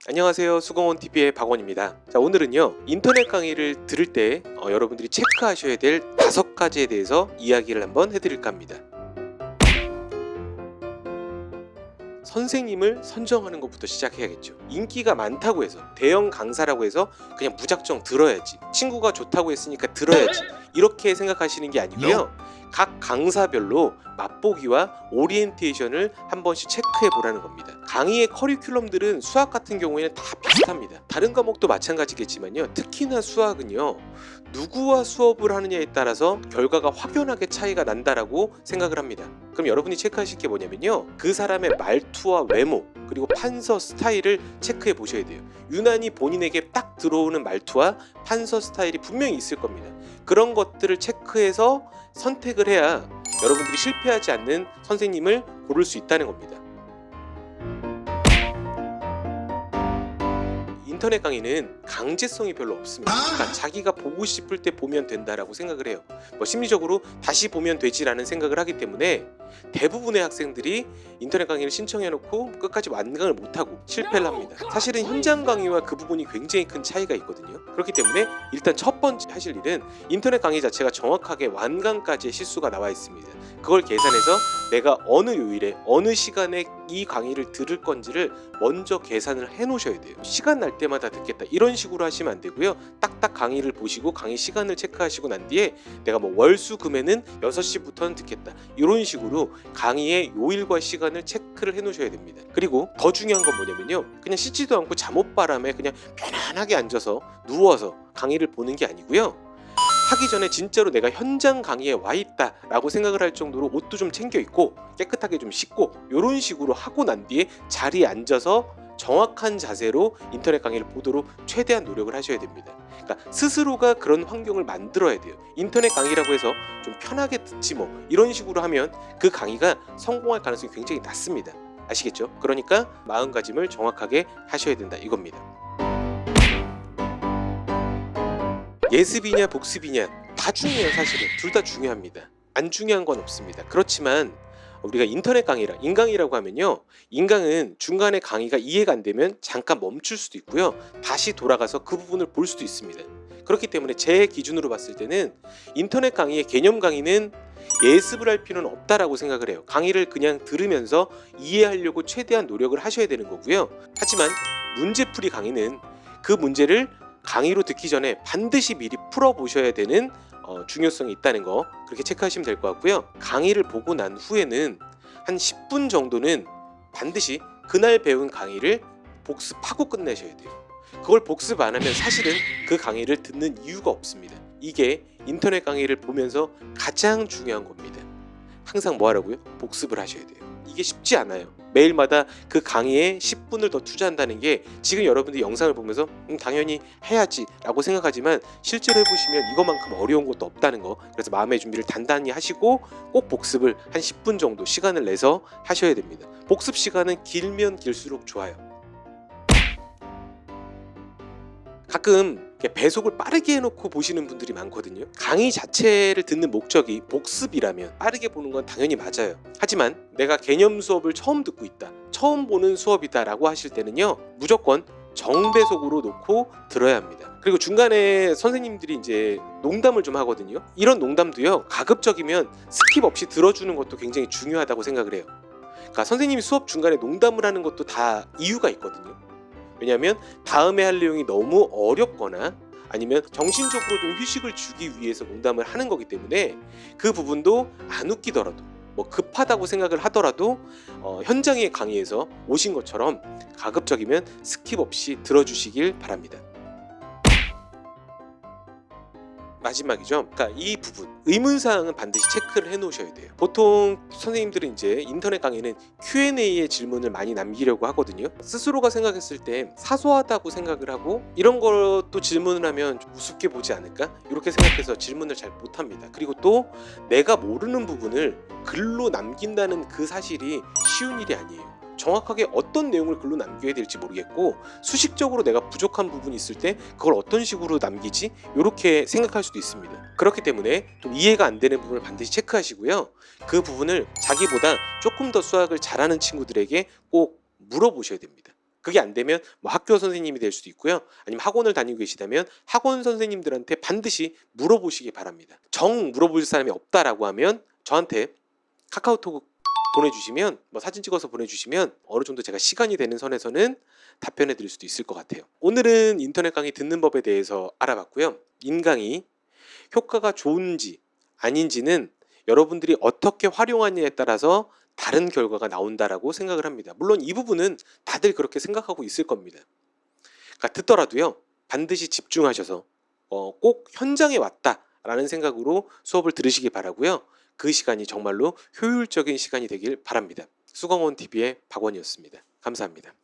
안녕하세요. 수공원TV의 박원입니다. 자, 오늘은요 인터넷 강의를 들을 때 여러분들이 체크하셔야 될 5가지에 대해서 이야기를 한번 해드릴까 합니다. 선생님을 선정하는 것부터 시작해야겠죠. 인기가 많다고 해서, 대형 강사라고 해서 그냥 무작정 들어야지, 친구가 좋다고 했으니까 들어야지, 이렇게 생각하시는 게 아니고요, 각 강사별로 맛보기와 오리엔테이션을 한 번씩 체크해 보라는 겁니다. 강의의 커리큘럼들은 수학 같은 경우에는 다 비슷합니다. 다른 과목도 마찬가지겠지만요, 특히나 수학은요 누구와 수업을 하느냐에 따라서 결과가 확연하게 차이가 난다라고 생각을 합니다. 그럼 여러분이 체크하실 게 뭐냐면요, 그 사람의 말투와 외모, 그리고 판서 스타일을 체크해 보셔야 돼요. 유난히 본인에게 딱 들어오는 말투와 판서 스타일이 분명히 있을 겁니다. 그런 것들을 체크해서 선택을 해야 여러분들이 실패하지 않는 선생님을 고를 수 있다는 겁니다. 인터넷 강의는 강제성이 별로 없습니다. 그러니까 자기가 보고 싶을 때 보면 된다라고 생각을 해요. 심리적으로 다시 보면 되지라는 생각을 하기 때문에 대부분의 학생들이 인터넷 강의를 신청해놓고 끝까지 완강을 못하고 실패를 합니다. 사실은 현장 강의와 그 부분이 굉장히 큰 차이가 있거든요. 그렇기 때문에 일단 첫 번째 하실 일은 인터넷 강의 자체가 정확하게 완강까지의 실수가 나와 있습니다. 그걸 계산해서 내가 어느 요일에 어느 시간에 이 강의를 들을 건지를 먼저 계산을 해 놓으셔야 돼요. 시간 날 때마다 듣겠다 이런 식으로 하시면 안 되고요, 딱딱 강의를 보시고 강의 시간을 체크하시고 난 뒤에 내가 월수금에는 6시부터는 듣겠다, 이런 식으로 강의의 요일과 시간을 체크를 해 놓으셔야 됩니다. 그리고 더 중요한 건 뭐냐면요, 그냥 씻지도 않고 잠옷바람에 그냥 편안하게 앉아서 누워서 강의를 보는 게 아니고요, 하기 전에 진짜로 내가 현장 강의에 와 있다 라고 생각을 할 정도로 옷도 좀 챙겨 입고 깨끗하게 좀 씻고 이런 식으로 하고 난 뒤에 자리에 앉아서 정확한 자세로 인터넷 강의를 보도록 최대한 노력을 하셔야 됩니다. 그러니까 스스로가 그런 환경을 만들어야 돼요. 인터넷 강의라고 해서 좀 편하게 듣지 이런 식으로 하면 그 강의가 성공할 가능성이 굉장히 낮습니다. 아시겠죠? 그러니까 마음가짐을 정확하게 하셔야 된다 이겁니다. 예습이냐 복습이냐 다 중요해요. 사실은 둘 다 중요합니다. 안 중요한 건 없습니다. 그렇지만 우리가 인터넷 강의라 인강이라고 하면요, 인강은 중간에 강의가 이해가 안 되면 잠깐 멈출 수도 있고요, 다시 돌아가서 그 부분을 볼 수도 있습니다. 그렇기 때문에 제 기준으로 봤을 때는 인터넷 강의의 개념 강의는 예습을 할 필요는 없다라고 생각을 해요. 강의를 그냥 들으면서 이해하려고 최대한 노력을 하셔야 되는 거고요. 하지만 문제풀이 강의는 그 문제를 강의로 듣기 전에 반드시 미리 풀어보셔야 되는 중요성이 있다는 거, 그렇게 체크하시면 될 것 같고요. 강의를 보고 난 후에는 한 10분 정도는 반드시 그날 배운 강의를 복습하고 끝내셔야 돼요. 그걸 복습 안 하면 사실은 그 강의를 듣는 이유가 없습니다. 이게 인터넷 강의를 보면서 가장 중요한 겁니다. 항상 뭐 하라고요? 복습을 하셔야 돼요. 이게 쉽지 않아요. 매일마다 그 강의에 10분을 더 투자한다는 게 지금 여러분들이 영상을 보면서 당연히 해야지 라고 생각하지만 실제로 해보시면 이것만큼 어려운 것도 없다는 거, 그래서 마음의 준비를 단단히 하시고 꼭 복습을 한 10분 정도 시간을 내서 하셔야 됩니다. 복습 시간은 길면 길수록 좋아요. 가끔 배속을 빠르게 해놓고 보시는 분들이 많거든요. 강의 자체를 듣는 목적이 복습이라면 빠르게 보는 건 당연히 맞아요. 하지만 내가 개념 수업을 처음 듣고 있다, 처음 보는 수업이다 라고 하실 때는요, 무조건 정배속으로 놓고 들어야 합니다. 그리고 중간에 선생님들이 이제 농담을 좀 하거든요. 이런 농담도요, 가급적이면 스킵 없이 들어주는 것도 굉장히 중요하다고 생각을 해요. 그러니까 선생님이 수업 중간에 농담을 하는 것도 다 이유가 있거든요. 왜냐하면 다음에 할 내용이 너무 어렵거나 아니면 정신적으로 좀 휴식을 주기 위해서 농담을 하는 거기 때문에 그 부분도 안 웃기더라도 급하다고 생각을 하더라도 현장의 강의에서 오신 것처럼 가급적이면 스킵 없이 들어주시길 바랍니다. 마지막이죠. 그러니까 이 부분 의문사항은 반드시 체크를 해 놓으셔야 돼요. 보통 선생님들은 이제 인터넷 강의는 Q&A의 질문을 많이 남기려고 하거든요. 스스로가 생각했을 때 사소하다고 생각을 하고 이런 것도 질문을 하면 좀 우습게 보지 않을까, 이렇게 생각해서 질문을 잘 못합니다. 그리고 또 내가 모르는 부분을 글로 남긴다는 그 사실이 쉬운 일이 아니에요. 정확하게 어떤 내용을 글로 남겨야 될지 모르겠고, 수식적으로 내가 부족한 부분이 있을 때 그걸 어떤 식으로 남기지, 이렇게 생각할 수도 있습니다. 그렇기 때문에 좀 이해가 안 되는 부분을 반드시 체크하시고요, 그 부분을 자기보다 조금 더 수학을 잘하는 친구들에게 꼭 물어보셔야 됩니다. 그게 안 되면 뭐 학교 선생님이 될 수도 있고요. 아니면 학원을 다니고 계시다면 학원 선생님들한테 반드시 물어보시기 바랍니다. 정 물어볼 사람이 없다라고 하면 저한테 카카오톡 보내주시면 뭐 사진 찍어서 보내주시면 어느 정도 제가 시간이 되는 선에서는 답변해 드릴 수도 있을 것 같아요. 오늘은 인터넷 강의 듣는 법에 대해서 알아봤고요. 인강이 효과가 좋은지 아닌지는 여러분들이 어떻게 활용하느냐에 따라서 다른 결과가 나온다라고 생각을 합니다. 물론 이 부분은 다들 그렇게 생각하고 있을 겁니다. 그러니까 듣더라도요, 반드시 집중하셔서 꼭 현장에 왔다라는 생각으로 수업을 들으시기 바라고요. 그 시간이 정말로 효율적인 시간이 되길 바랍니다. 수강원 TV의 박원이었습니다. 감사합니다.